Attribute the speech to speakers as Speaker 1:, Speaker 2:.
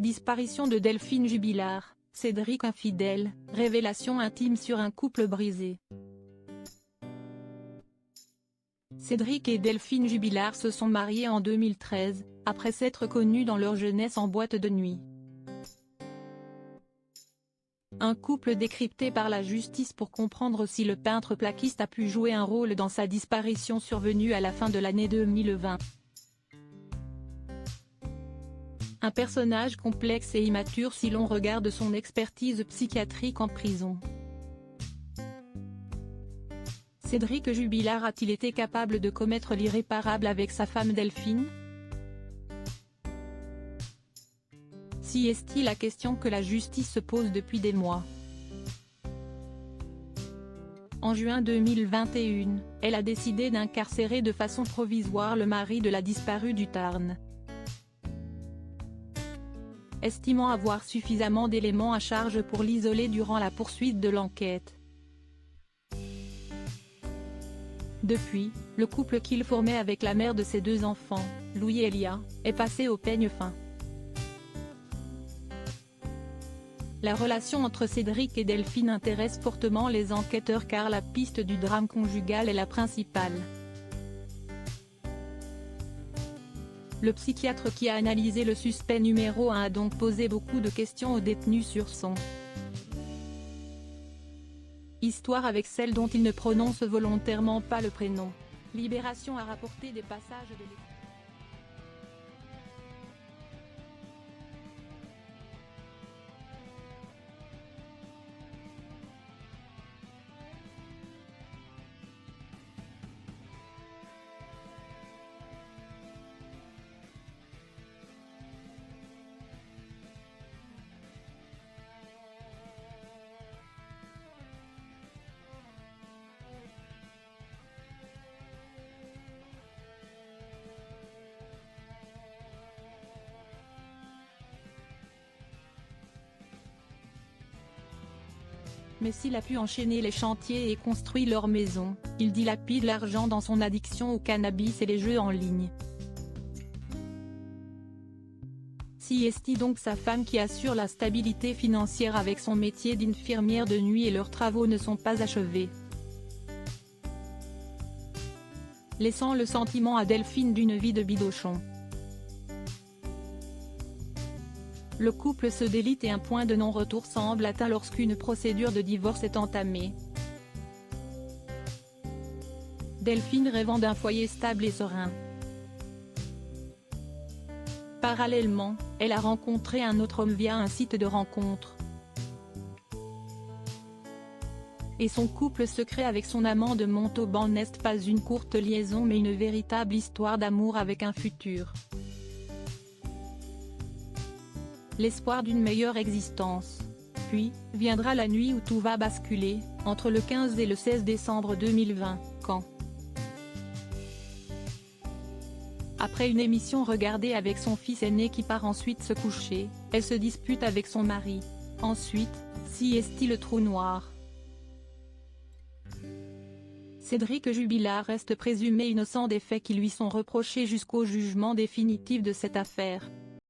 Speaker 1: Disparition de Delphine Jubilard, Cédric infidèle, révélation intime sur un couple brisé. Cédric et Delphine Jubilard se sont mariés en 2013, après s'être connus dans leur jeunesse en boîte de nuit. Un couple décrypté par la justice pour comprendre si le peintre plaquiste a pu jouer un rôle dans sa disparition survenue à la fin de l'année 2020. Un personnage complexe et immature si l'on regarde son expertise psychiatrique en prison. Cédric Jubilard a-t-il été capable de commettre l'irréparable avec sa femme Delphine? Si est-il la question que la justice se pose depuis des mois. En juin 2021, elle a décidé d'incarcérer de façon provisoire le mari de la disparue du Tarn. Estimant avoir suffisamment d'éléments à charge pour l'isoler durant la poursuite de l'enquête. Depuis, le couple qu'il formait avec la mère de ses deux enfants, Louis et Elia, est passé au peigne fin. La relation entre Cédric et Delphine intéresse fortement les enquêteurs car la piste du drame conjugal est la principale. Le psychiatre qui a analysé le suspect numéro 1 a donc posé beaucoup de questions aux détenus sur son histoire avec celle dont il ne prononce volontairement pas le prénom. Libération a rapporté des passages de l'écoute. Mais s'il a pu enchaîner les chantiers et construit leur maison, il dilapide l'argent dans son addiction au cannabis et les jeux en ligne. Si est-il donc sa femme qui assure la stabilité financière avec son métier d'infirmière de nuit et leurs travaux ne sont pas achevés, laissant le sentiment à Delphine d'une vie de bidochon. Le couple se délite et un point de non-retour semble atteint lorsqu'une procédure de divorce est entamée. Delphine rêvant d'un foyer stable et serein. Parallèlement, elle a rencontré un autre homme via un site de rencontre. Et son couple secret avec son amant de Montauban n'est pas une courte liaison mais une véritable histoire d'amour avec un futur. L'espoir d'une meilleure existence. Puis, viendra la nuit où tout va basculer, entre le 15 et le 16 décembre 2020, quand, après une émission regardée avec son fils aîné qui part ensuite se coucher, elle se dispute avec son mari. Ensuite, si est-il le trou noir. Cédric Jubilard reste présumé innocent des faits qui lui sont reprochés jusqu'au jugement définitif de cette affaire.